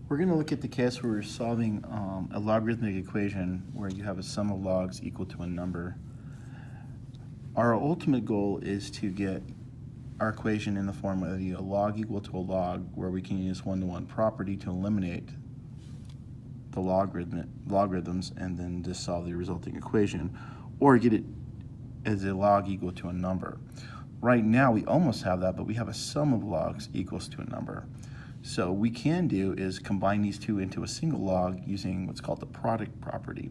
We're going to look at the case where we're solving a logarithmic equation where you have a sum of logs equal to a number. Our ultimate goal is to get our equation in the form of a log equal to a log, where we can use one-to-one property to eliminate the logarithms and then just solve the resulting equation, or get it as a log equal to a number. Right now we almost have that, but we have a sum of logs equals to a number. So what we can do is combine these two into a single log using what's called the product property.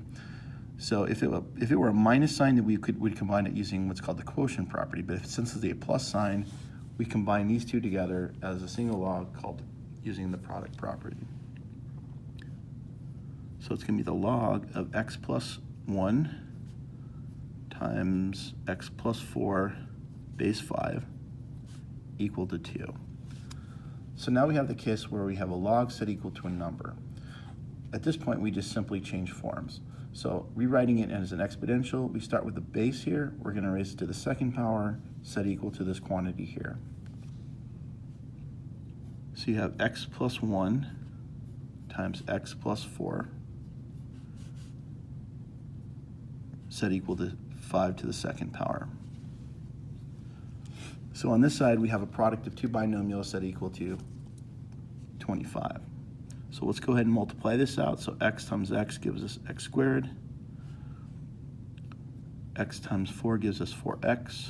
So if it were a minus sign, then we'd combine it using what's called the quotient property. But since it's a plus sign, we combine these two together as a single log called using the product property. So it's going to be the log of x plus 1 times x plus 4 base 5 equal to 2. So now we have the case where we have a log set equal to a number. At this point, we just simply change forms. So rewriting it as an exponential, we start with the base here. We're going to raise it to the second power, set equal to this quantity here. So you have x plus 1 times x plus 4 set equal to 5 to the second power. So on this side, we have a product of two binomials set equal to 25. So let's go ahead and multiply this out. So x times x gives us x squared. X times 4 gives us 4x.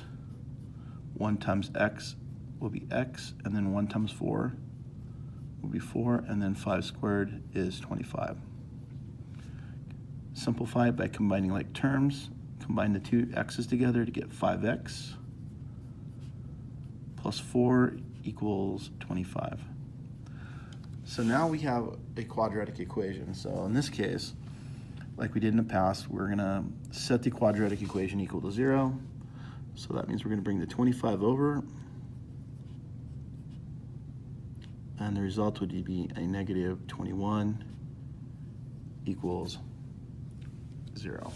1 times x will be x, and then 1 times 4 will be 4, and then 5 squared is 25. Simplify it by combining like terms. Combine the two x's together to get 5x plus 4 equals 25. So now we have a quadratic equation. So in this case, like we did in the past, we're going to set the quadratic equation equal to 0. So that means we're going to bring the 25 over, and the result would be a negative 21 equals 0.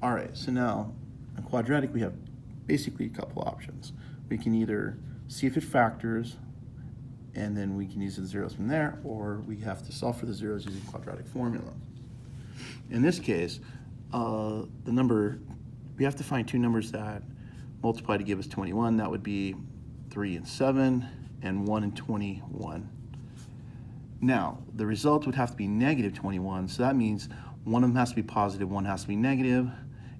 All right, so now in quadratic we have basically a couple options. We can either see if it factors, and then we can use the zeros from there, or we have to solve for the zeros using quadratic formula. In this case, we have to find two numbers that multiply to give us 21. That would be 3 and 7, and 1 and 21. Now, the result would have to be negative 21, so that means one of them has to be positive, one has to be negative,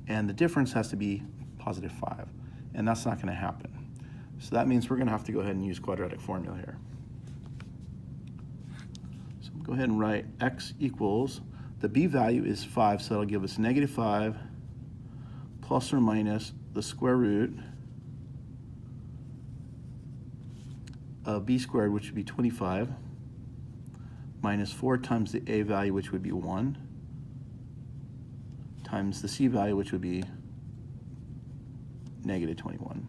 and the difference has to be positive 5, and that's not going to happen. So that means we're going to have to go ahead and use quadratic formula here. So go ahead and write x equals, the b value is 5, so that'll give us negative 5 plus or minus the square root of b squared, which would be 25, minus 4 times the a value, which would be 1, times the c value, which would be negative 21,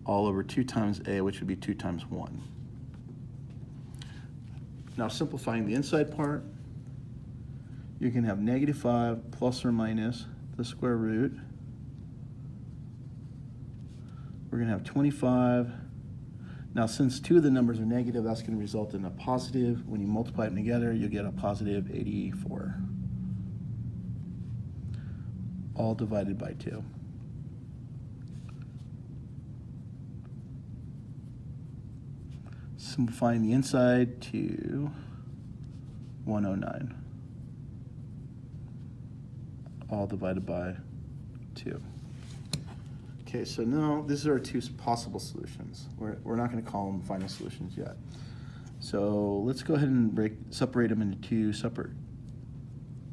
all over 2 times a, which would be 2 times 1. Now simplifying the inside part, you can have negative 5 plus or minus the square root. We're going to have 25. Now since two of the numbers are negative, that's going to result in a positive. When you multiply them together, you'll get a positive 84. All divided by 2. Simplifying the inside to 109. All divided by 2. Okay, so now these are our two possible solutions. We're not going to call them final solutions yet. So let's go ahead and separate them into two separate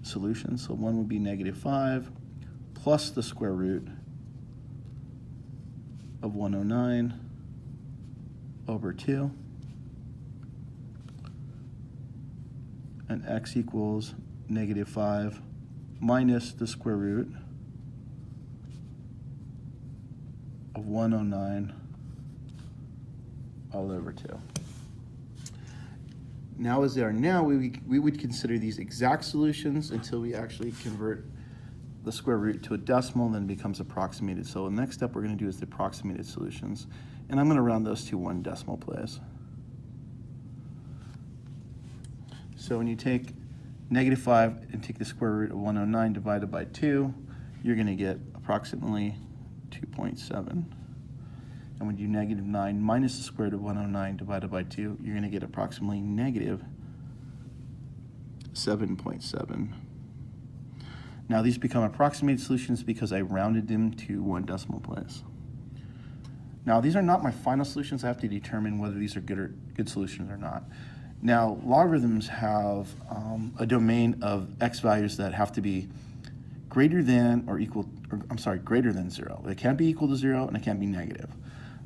solutions. So one would be negative 5 plus the square root of 109 over 2, and x equals negative 5 minus the square root of 109 all over 2. Now as they are now, we would consider these exact solutions until we actually convert the square root to a decimal, and then it becomes approximated. So the next step we're going to do is the approximated solutions, and I'm going to round those to 1 decimal place. So when you take negative 5 and take the square root of 109 divided by 2, you're going to get approximately 2.7. And when you do negative 9 minus the square root of 109 divided by 2, you're going to get approximately negative 7.7. Now these become approximated solutions because I rounded them to 1 decimal place. Now these are not my final solutions. I have to determine whether these are good solutions or not. Now logarithms have a domain of x values that have to be greater than or equal, or I'm sorry, greater than 0. It can't be equal to 0 and it can't be negative.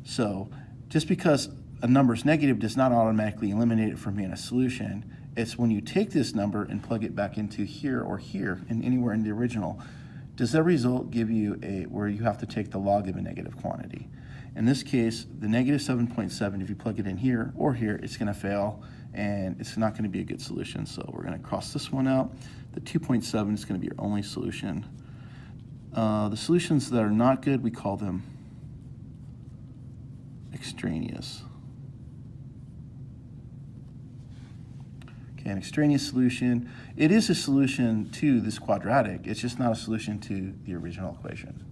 So just because a number is negative does not automatically eliminate it from being a solution. It's when you take this number and plug it back into here or here and anywhere in the original, does that result give you where you have to take the log of a negative quantity? In this case, the negative 7.7, if you plug it in here or here, it's going to fail and it's not going to be a good solution. So we're going to cross this one out. The 2.7 is going to be your only solution. The solutions that are not good, we call them extraneous. Okay, an extraneous solution, it is a solution to this quadratic. It's just not a solution to the original equation.